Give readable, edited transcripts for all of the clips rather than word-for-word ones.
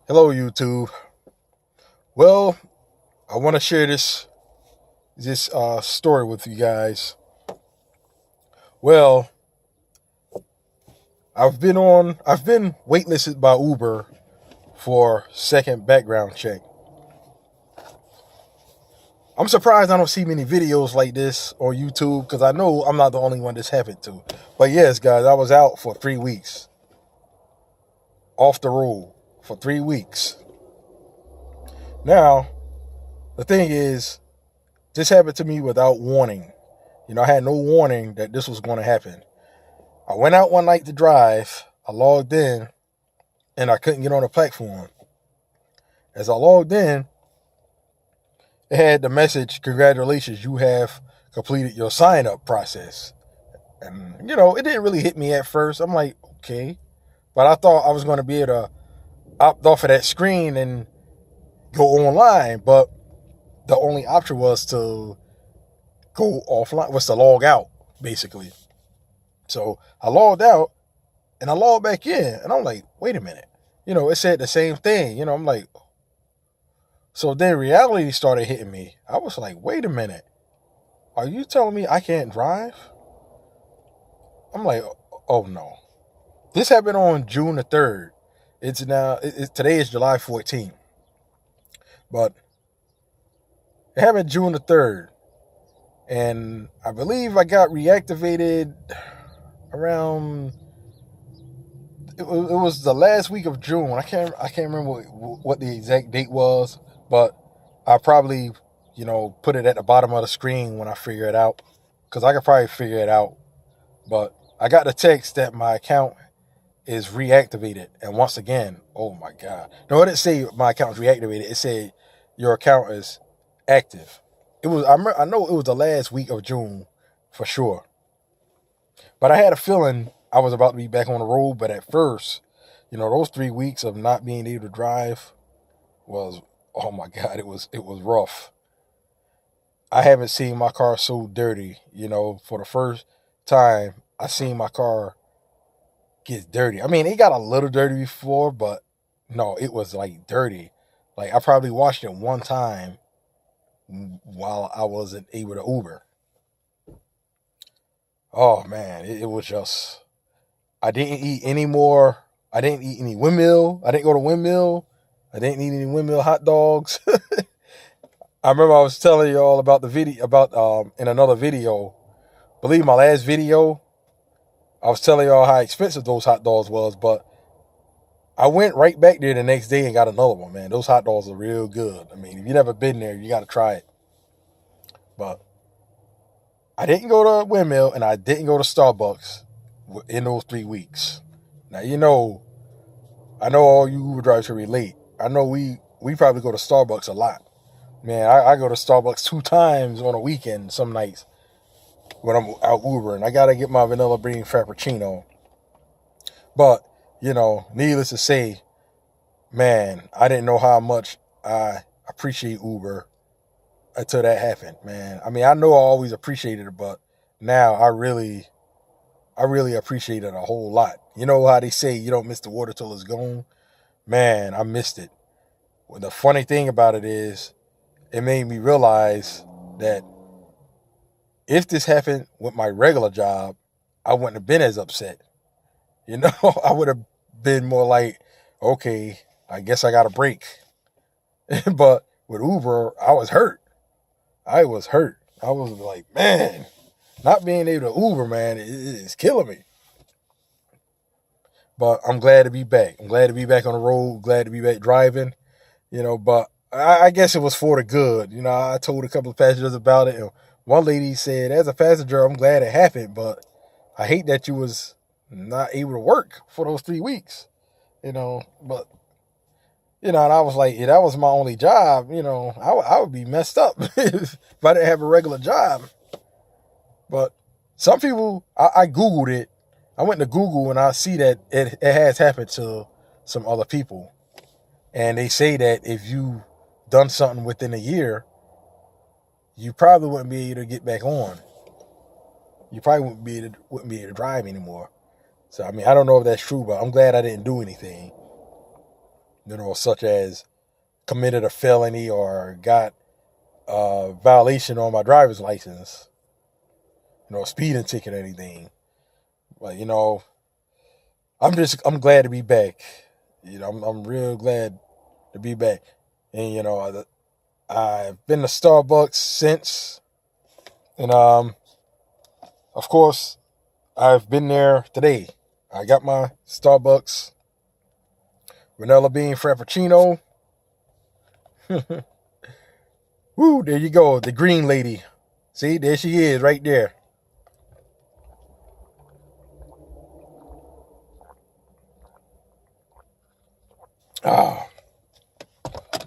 Hello, YouTube. Well, I want to share this story with you guys. Well, I've been waitlisted by Uber for second background check. I'm surprised I don't see many videos like this on YouTube because I know I'm not the only one this happened to. But yes, guys, I was out for 3 weeks, off the road for 3 weeks. Now, the thing is, this happened to me without warning. I had no warning that this was going to happen. I went out one night to drive. I logged in, and I couldn't get on the platform. As I logged in, it had the message, "Congratulations, you have completed your sign-up process." And, it didn't really hit me at first. I'm like, okay. But I thought I was going to be able to opt off of that screen and go online. But the only option was to go offline, was to log out, basically. So I logged out, and I logged back in, and I'm like, wait a minute. It said the same thing. I'm like, so then reality started hitting me. I was like, wait a minute. Are you telling me I can't drive? I'm like, oh no. This happened on June the 3rd. Today is July 14th. But it happened June the 3rd. And I believe I got reactivated around, it was the last week of June. I can't remember what the exact date was, but I probably, put it at the bottom of the screen when I figure it out, because I could probably figure it out. But I got the text that my account is reactivated, and once again, oh my God! No, it didn't say my account is reactivated. It said your account is active. It was. I know it was the last week of June, for sure. But I had a feeling I was about to be back on the road. But at first, those 3 weeks of not being able to drive was, oh my God, it was rough. I haven't seen my car so dirty. For the first time, I seen my car get dirty. I mean, it got a little dirty before, but no, it was like dirty. Like I probably washed it one time while I wasn't able to Uber. Oh man, it was just. I didn't eat any more. I didn't eat any windmill. I didn't go to windmill. I didn't eat any windmill hot dogs. I remember I was telling you all about the video about in another video. Believe my last video, I was telling y'all how expensive those hot dogs was, but I went right back there the next day and got another one, man. Those hot dogs are real good. I mean, if you've never been there, you got to try it. But I didn't go to Windmill and I didn't go to Starbucks in those 3 weeks. Now, I know all you Uber drivers can relate. I know we probably go to Starbucks a lot. Man, I go to Starbucks 2 times on a weekend some nights when I'm out Ubering. I got to get my vanilla bean frappuccino. But, needless to say, man, I didn't know how much I appreciate Uber until that happened, man. I mean, I know I always appreciated it, but now I really appreciate it a whole lot. You know how they say you don't miss the water till it's gone? Man, I missed it. Well, the funny thing about it is, it made me realize that if this happened with my regular job, I wouldn't have been as upset. I would have been more like, okay, I guess I got a break. But with Uber, I was hurt. I was hurt. I was like, man, not being able to Uber, man, it's killing me. But I'm glad to be back. I'm glad to be back on the road. Glad to be back driving. But I guess it was for the good. I told a couple of passengers about it, and one lady said, as a passenger, I'm glad it happened, but I hate that you was not able to work for those 3 weeks. But and I was like, yeah, that was my only job. I would be messed up if I didn't have a regular job. But some people, I Googled it. I went to Google and I see that it has happened to some other people. And they say that if you done something within a year, you probably wouldn't be able to get back on. You probably wouldn't be able to drive anymore. So, I mean, I don't know if that's true, but I'm glad I didn't do anything. such as committed a felony or got a violation on my driver's license, a speeding ticket or anything. But, I'm glad to be back. I'm real glad to be back. And, I've been to Starbucks since. And, of course, I've been there today. I got my Starbucks vanilla bean frappuccino. Woo, there you go. The green lady. See, there she is right there. Oh,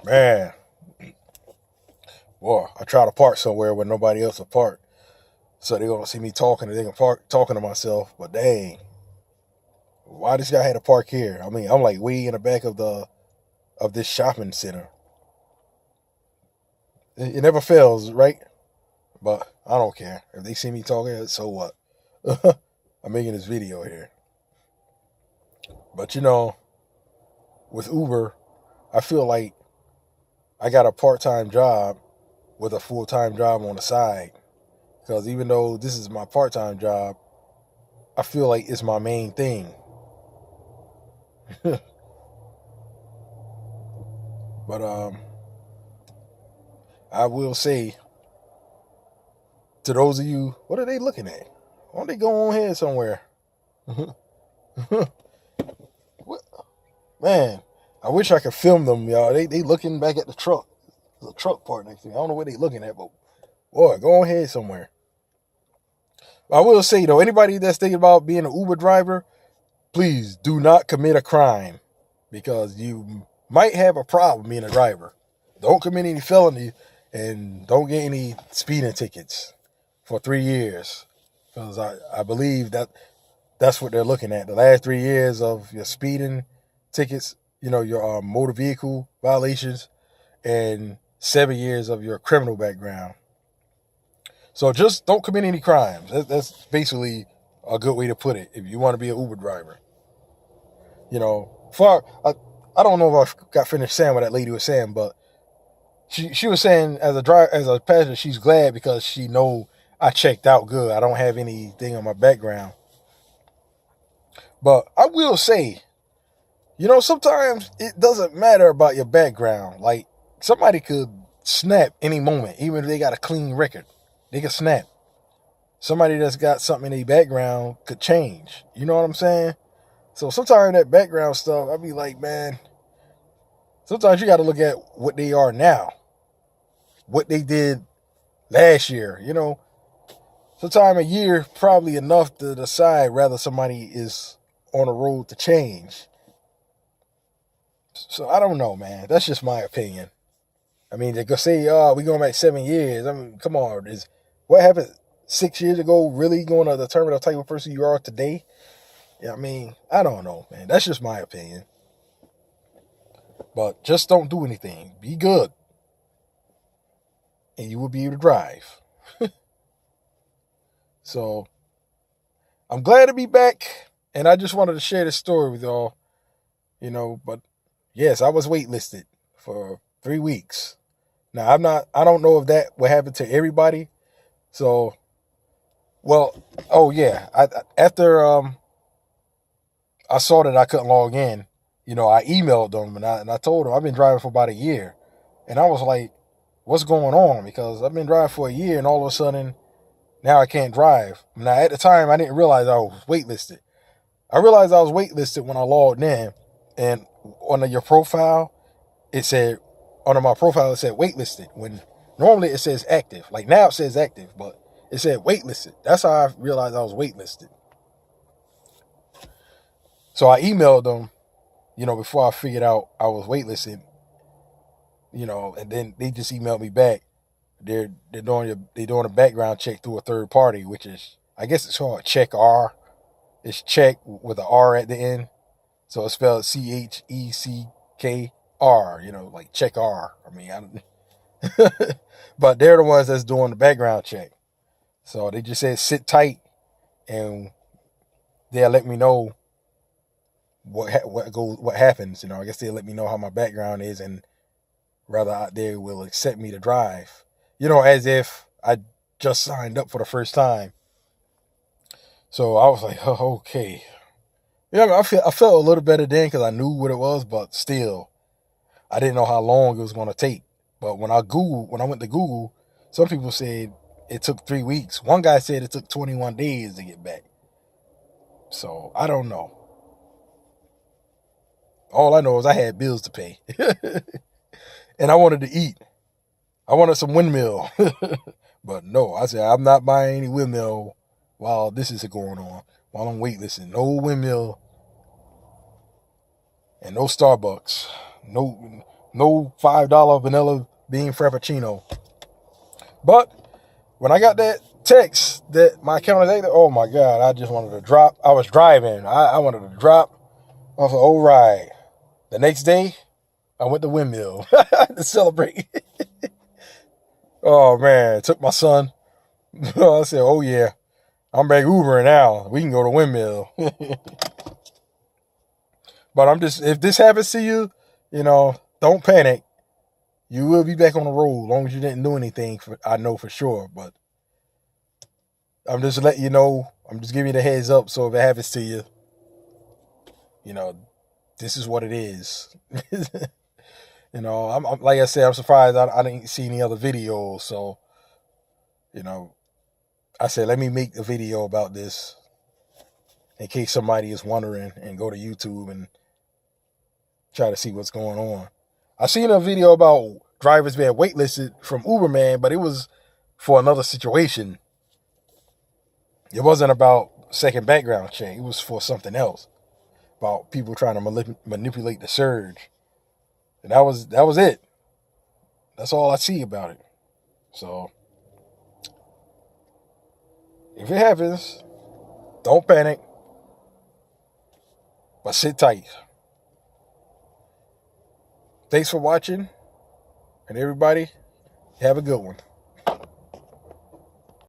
man. Boy, I try to park somewhere where nobody else will park. So they're going to see me talking and they can park talking to myself. But dang, why this guy had to park here? I mean, I'm like way in the back of this shopping center. It never fails, right? But I don't care. If they see me talking, so what? I'm making this video here. But with Uber, I feel like I got a part-time job with a full-time job on the side. Because even though this is my part-time job, I feel like it's my main thing. But I will say to those of you, what are they looking at? Why don't they go on here somewhere? What? Man, I wish I could film them, y'all. They looking back at the truck. There's a truck part next to me. I don't know what they looking at, but boy, go on here somewhere. I will say though, anybody that's thinking about being an Uber driver, please do not commit a crime, because you might have a problem being a driver. Don't commit any felony and don't get any speeding tickets for 3 years, because I believe that's what they're looking at. The last 3 years of your speeding tickets, your motor vehicle violations, and 7 years of your criminal background. So just don't commit any crimes. That's basically a good way to put it if you want to be an Uber driver. I don't know if I got finished saying what that lady was saying, but she was saying as a passenger, she's glad because she know I checked out good. I don't have anything on my background. But I will say, sometimes it doesn't matter about your background. Like, somebody could snap any moment, even if they got a clean record. They could snap. Somebody that's got something in their background could change. You know what I'm saying? So sometimes that background stuff, I be like, man, sometimes you got to look at what they are now, what they did last year. Sometime a year probably enough to decide whether somebody is on a road to change. So I don't know, man. That's just my opinion. I mean, they could say, we going back 7 years. I mean, come on. What happened 6 years ago really going to determine the type of person you are today? Yeah, I mean, I don't know, man. That's just my opinion. But just don't do anything. Be good. And you will be able to drive. So, I'm glad to be back. And I just wanted to share this story with y'all. But yes, I was waitlisted for 3 weeks. Now, I don't know if that will happen to everybody. So, after I saw that I couldn't log in, I emailed them and I told them I've been driving for about a year. And I was like, what's going on? Because I've been driving for a year and all of a sudden now I can't drive. Now, at the time, I didn't realize I was waitlisted. I realized I was waitlisted when I logged in, and under your profile, it said, under my profile, it said waitlisted, when normally it says active. Like now it says active, but it said waitlisted. That's how I realized I was waitlisted. So I emailed them, before I figured out I was waitlisted, and then they just emailed me back. They're doing a background check through a third party, which is, I guess it's called Check R. It's check with an R at the end. So it's spelled CHECKR, like Check R. I mean, but they're the ones that's doing the background check. So they just said sit tight and they'll let me know what happens. I guess they'll let me know how my background is, and rather they will accept me to drive. As if I just signed up for the first time. So I was like, oh, okay. I felt a little better then because I knew what it was, but still, I didn't know how long it was going to take. But when I went to Google, some people said it took 3 weeks. One guy said it took 21 days to get back. So I don't know. All I know is I had bills to pay. And I wanted to eat. I wanted some windmill. But no, I said, I'm not buying any windmill while this is going on. While I'm waitlisting. No windmill. And no Starbucks. No $5 vanilla bean frappuccino. But when I got that text that my account is active, oh my God, I just wanted to drop. I was driving. I wanted to drop. I was like, all right. The next day, I went to Windmill to celebrate. Oh man, took my son. I said, oh yeah, I'm back Ubering now. We can go to Windmill. But if this happens to you, don't panic. You will be back on the road as long as you didn't do anything. I know for sure, but I'm just letting you know. I'm just giving you the heads up. So if it happens to you, this is what it is. I'm like I said, I'm surprised I didn't see any other videos. So, I said, let me make a video about this in case somebody is wondering, and go to YouTube and try to see what's going on. I seen a video about drivers being waitlisted from Uberman, but it was for another situation. It wasn't about second background check. It was for something else, about people trying to manipulate the surge. And that was it. That's all I see about it. So if it happens, don't panic, but sit tight. Thanks for watching, and everybody, have a good one.